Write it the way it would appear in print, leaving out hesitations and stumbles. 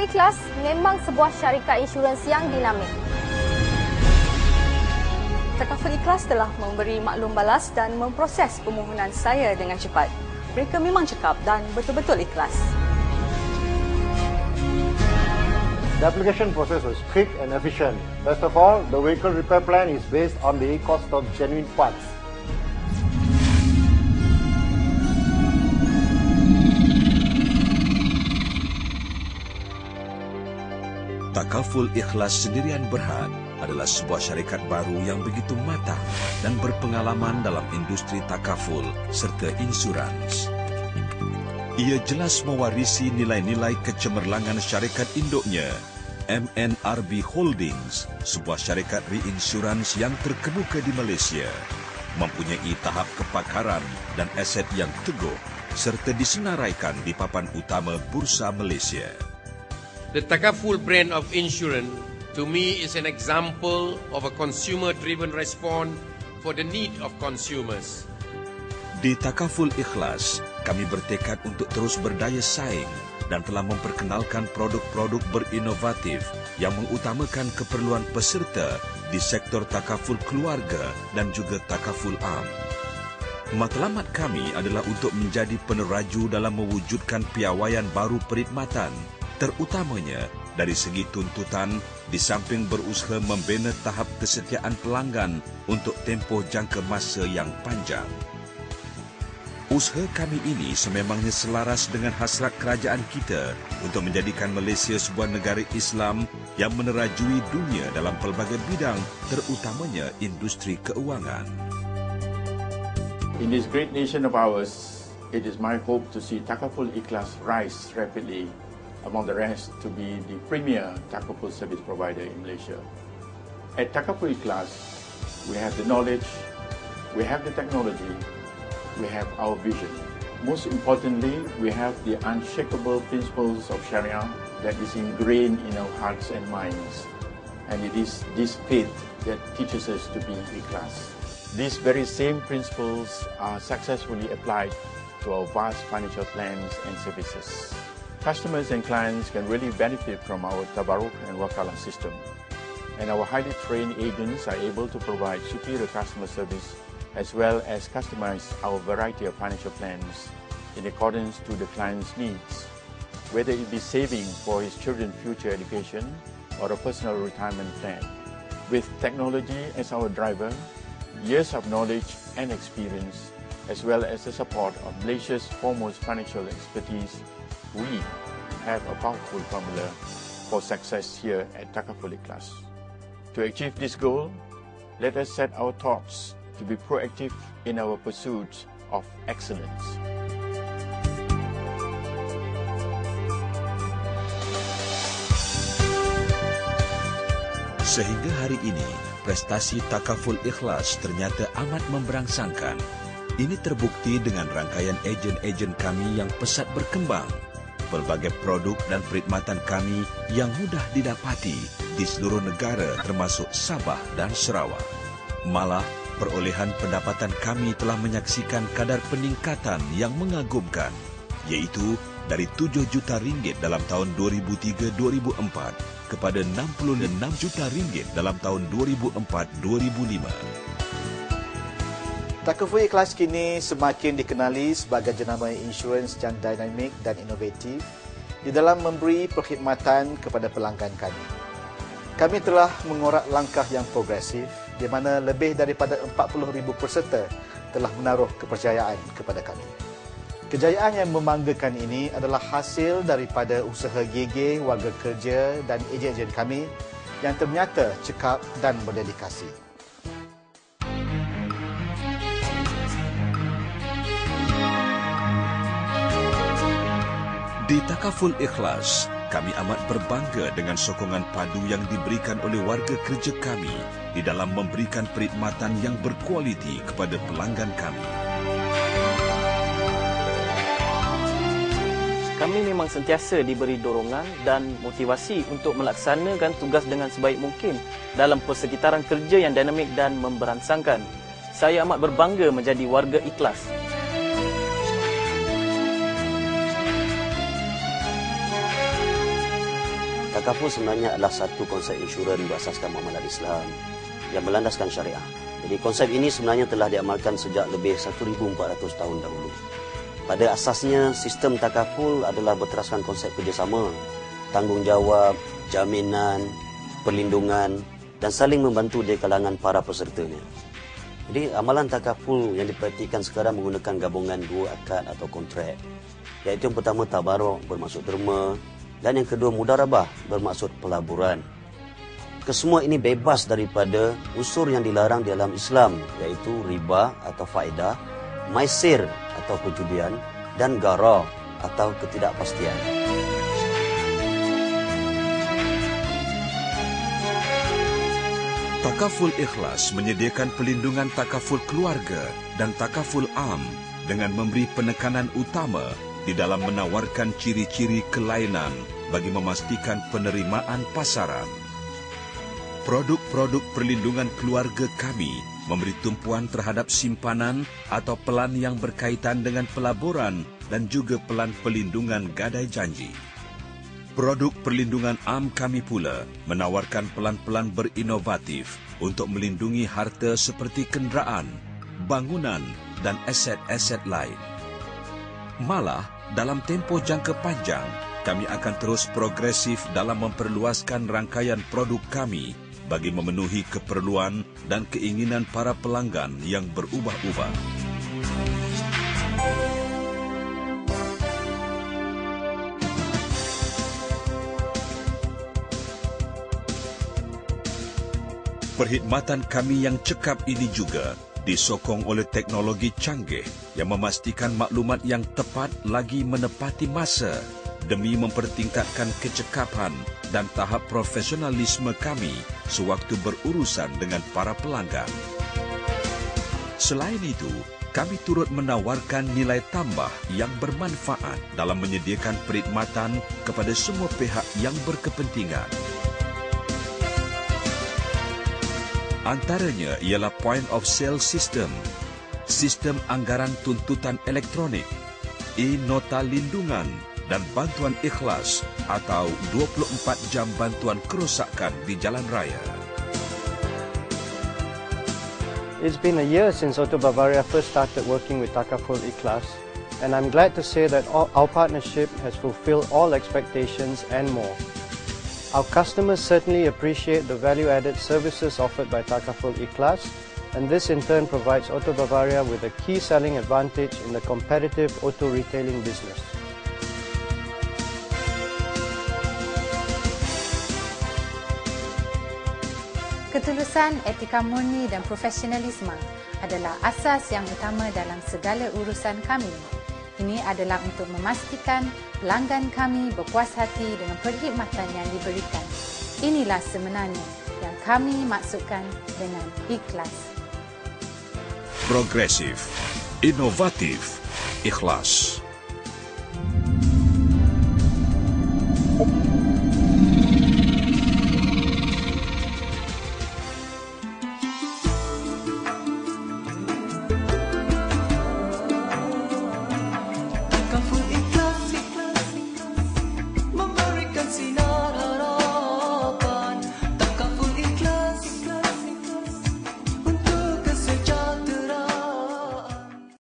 Takaful Ikhlas memang sebuah syarikat insurans yang dinamik. Takaful Ikhlas telah memberi maklum balas dan memproses permohonan saya dengan cepat. Mereka memang cekap dan betul-betul ikhlas. The application process was quick and efficient. Best of all, the vehicle repair plan is based on the cost of genuine parts. Takaful Ikhlas Sendirian Berhad adalah sebuah syarikat baru yang begitu matang dan berpengalaman dalam industri takaful serta insurans. Ia jelas mewarisi nilai-nilai kecemerlangan syarikat induknya, MNRB Holdings, sebuah syarikat reinsurans yang terkemuka di Malaysia, mempunyai tahap kepakaran dan aset yang teguh serta disenaraikan di papan utama Bursa Malaysia. The Takaful brand of insurance to me is an example of a consumer-driven response for the need of consumers. Di Takaful Ikhlas, kami bertekad untuk terus berdaya saing dan telah memperkenalkan produk-produk berinovatif yang mengutamakan keperluan peserta di sektor takaful keluarga dan juga takaful am. Matlamat kami adalah untuk menjadi peneraju dalam mewujudkan piawaian baru perkhidmatan, terutamanya dari segi tuntutan di samping berusaha membina tahap kesetiaan pelanggan untuk tempoh jangka masa yang panjang. Usaha kami ini sememangnya selaras dengan hasrat kerajaan kita untuk menjadikan Malaysia sebuah negara Islam yang menerajui dunia dalam pelbagai bidang, terutamanya industri keuangan. In this great nation of ours, it is my hope to see Takaful Ikhlas rise rapidly among the rest to be the premier takaful service provider in Malaysia. At Takaful Ikhlas, we have the knowledge, we have the technology, we have our vision. Most importantly, we have the unshakable principles of Sharia that is ingrained in our hearts and minds. And it is this faith that teaches us to be ikhlas. These very same principles are successfully applied to our vast financial plans and services. Customers and clients can really benefit from our Tabaruk and Wakalah system. And our highly trained agents are able to provide superior customer service as well as customize our variety of financial plans in accordance to the client's needs, whether it be saving for his children's future education or a personal retirement plan. With technology as our driver, years of knowledge and experience, as well as the support of Malaysia's foremost financial expertise, we have a powerful formula for success here at Takaful Ikhlas. To achieve this goal, let us set our thoughts to be proactive in our pursuit of excellence. Sehingga hari ini, prestasi Takaful Ikhlas ternyata amat memberangsangkan. Ini terbukti dengan rangkaian ejen-ejen kami yang pesat berkembang, pelbagai produk dan perkhidmatan kami yang mudah didapati di seluruh negara termasuk Sabah dan Sarawak. Malah, perolehan pendapatan kami telah menyaksikan kadar peningkatan yang mengagumkan, iaitu dari 7 juta ringgit dalam tahun 2003-2004 kepada 66 juta ringgit dalam tahun 2004-2005. Takaful Ikhlas kini semakin dikenali sebagai jenama insurans yang dinamik dan inovatif di dalam memberi perkhidmatan kepada pelanggan kami. Kami telah mengorak langkah yang progresif di mana lebih daripada 40,000 peserta telah menaruh kepercayaan kepada kami. Kejayaan yang membanggakan ini adalah hasil daripada usaha gigih warga kerja dan ejen-ejen kami yang ternyata cekap dan berdedikasi. Di Takaful Ikhlas, kami amat berbangga dengan sokongan padu yang diberikan oleh warga kerja kami di dalam memberikan perkhidmatan yang berkualiti kepada pelanggan kami. Kami memang sentiasa diberi dorongan dan motivasi untuk melaksanakan tugas dengan sebaik mungkin dalam persekitaran kerja yang dinamik dan memberangsangkan. Saya amat berbangga menjadi warga ikhlas. Takaful sebenarnya adalah satu konsep insurans berasaskan muamalat Islam yang berlandaskan syariah. Jadi konsep ini sebenarnya telah diamalkan sejak lebih 1,400 tahun dahulu. Pada asasnya, sistem takaful adalah berteraskan konsep kerjasama, tanggungjawab, jaminan, perlindungan dan saling membantu di kalangan para pesertanya. Jadi amalan takaful yang diperhatikan sekarang menggunakan gabungan dua akad atau kontrak, iaitu yang pertama tabaruk bermaksud derma dan yang kedua mudarabah bermaksud pelaburan. Kesemua ini bebas daripada unsur yang dilarang di dalam Islam, iaitu riba atau faedah, maisir atau perjudian dan gharar atau ketidakpastian. Takaful Ikhlas menyediakan pelindungan takaful keluarga dan takaful am dengan memberi penekanan utama di dalam menawarkan ciri-ciri kelainan bagi memastikan penerimaan pasaran. Produk-produk perlindungan keluarga kami memberi tumpuan terhadap simpanan atau pelan yang berkaitan dengan pelaburan dan juga pelan pelindungan gadai janji. Produk perlindungan am kami pula menawarkan pelan-pelan berinovatif untuk melindungi harta seperti kenderaan, bangunan dan aset-aset lain. Malah, dalam tempoh jangka panjang, kami akan terus progresif dalam memperluaskan rangkaian produk kami bagi memenuhi keperluan dan keinginan para pelanggan yang berubah-ubah. Perkhidmatan kami yang cekap ini juga disokong oleh teknologi canggih yang memastikan maklumat yang tepat lagi menepati masa demi mempertingkatkan kecekapan dan tahap profesionalisme kami sewaktu berurusan dengan para pelanggan. Selain itu, kami turut menawarkan nilai tambah yang bermanfaat dalam menyediakan perkhidmatan kepada semua pihak yang berkepentingan. Antaranya ialah point of sale system, sistem anggaran tuntutan elektronik, e-nota lindungan dan bantuan ikhlas atau 24 jam bantuan kerosakan di jalan raya. It's been a year since Auto Bavaria first started working with Takaful Ikhlas, and I'm glad to say that our partnership has fulfilled all expectations and more. Our customers certainly appreciate the value-added services offered by Takaful Ikhlas, and this in turn provides Auto Bavaria with a key selling advantage in the competitive auto retailing business. Ketulusan, etika murni dan profesionalisme adalah asas yang utama dalam segala urusan kami. Ini adalah untuk memastikan pelanggan kami berpuas hati dengan perkhidmatan yang diberikan. Inilah sebenarnya yang kami maksudkan dengan ikhlas. Progresif, inovatif, ikhlas. Takaful